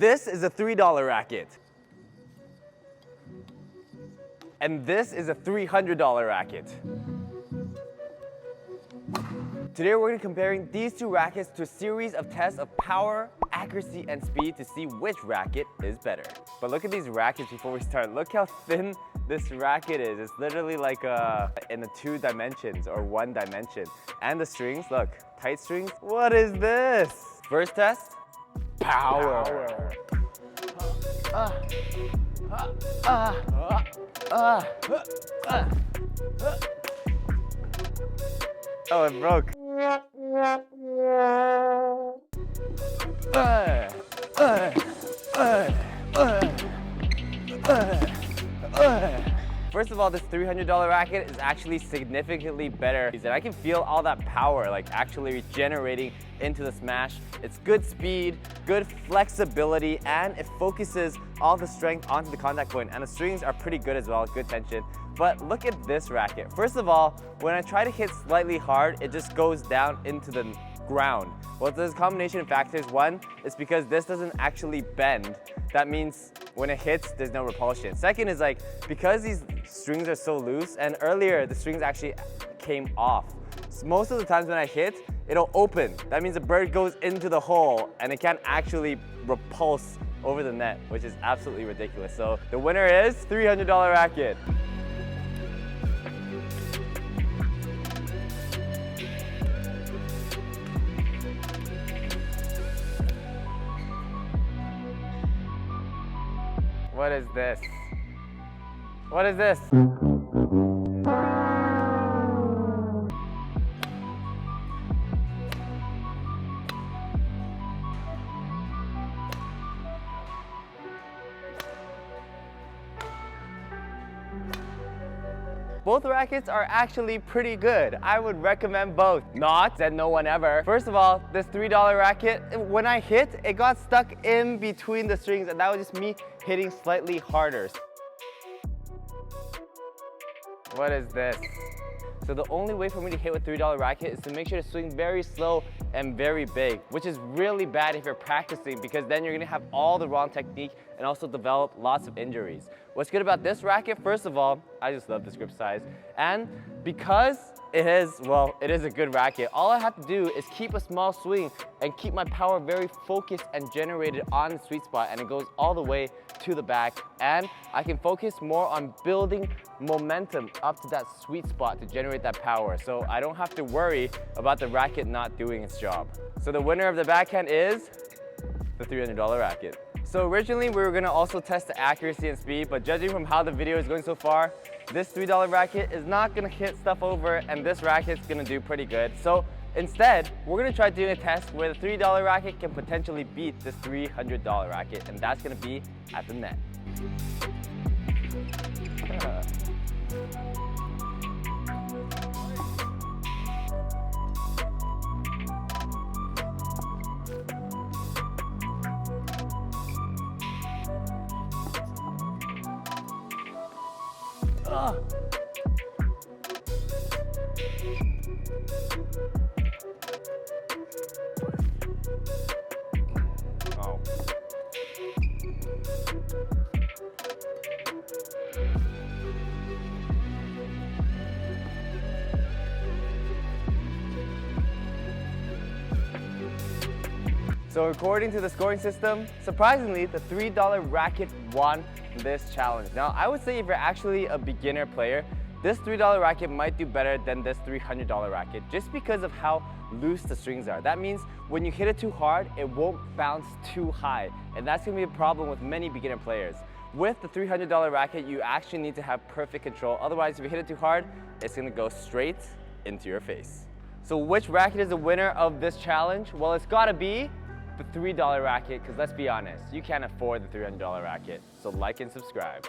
This is a $3 racket. And this is a $300 racket. Today we're going to be comparing these two rackets to a series of tests of power, accuracy, and speed to see which racket is better. But look at these rackets before we start. Look how thin this racket is. It's literally like in the 2 dimensions or 1 dimension. And the strings, look, tight strings. What is this? First test, power. Oh, it broke. First of all, this $300 racket is actually significantly better. And I can feel all that power like actually generating into the smash. It's good speed, good flexibility, and it focuses all the strength onto the contact point. And the strings are pretty good as well, good tension. But look at this racket. First of all, when I try to hit slightly hard, it just goes down into the ground. Well, there's a combination of factors. One is because this doesn't actually bend. That means when it hits, there's no repulsion. Second is like, because these strings are so loose, and earlier the strings actually came off. So most of the times when I hit, it'll open. That means the bird goes into the hole and it can't actually repulse over the net, which is absolutely ridiculous. So the winner is $300 racket. What is this? What is this? Both rackets are actually pretty good. I would recommend both. Not said no one ever. First of all, this $3 racket, when I hit, it got stuck in between the strings, and that was just me hitting slightly harder. What is this? So the only way for me to hit with $3 racket is to make sure to swing very slow and very big, which is really bad if you're practicing, because then you're gonna have all the wrong technique and also develop lots of injuries. What's good about this racket, first of all, I just love this grip size. And because it is a good racket, all I have to do is keep a small swing and keep my power very focused and generated on the sweet spot, and it goes all the way to the back. And I can focus more on building momentum up to that sweet spot to generate that power. So I don't have to worry about the racket not doing its job. So the winner of the backhand is the $300 racket. So originally we were gonna also test the accuracy and speed, but judging from how the video is going so far, this $3 racket is not gonna hit stuff over, and this racket's gonna do pretty good. So instead, we're gonna try doing a test where the $3 racket can potentially beat this $300 racket, and that's gonna be at the net. Oh. So according to the scoring system, surprisingly, the $3 racket won this challenge. Now, I would say if you're actually a beginner player, this $3 racket might do better than this $300 racket just because of how loose the strings are. That means when you hit it too hard, it won't bounce too high, and that's gonna be a problem with many beginner players. With the $300 racket, you actually need to have perfect control. Otherwise, if you hit it too hard, it's gonna go straight into your face. So which racket is the winner of this challenge? Well, it's gotta be the $3 racket, because let's be honest, you can't afford the $300 racket. So like and subscribe.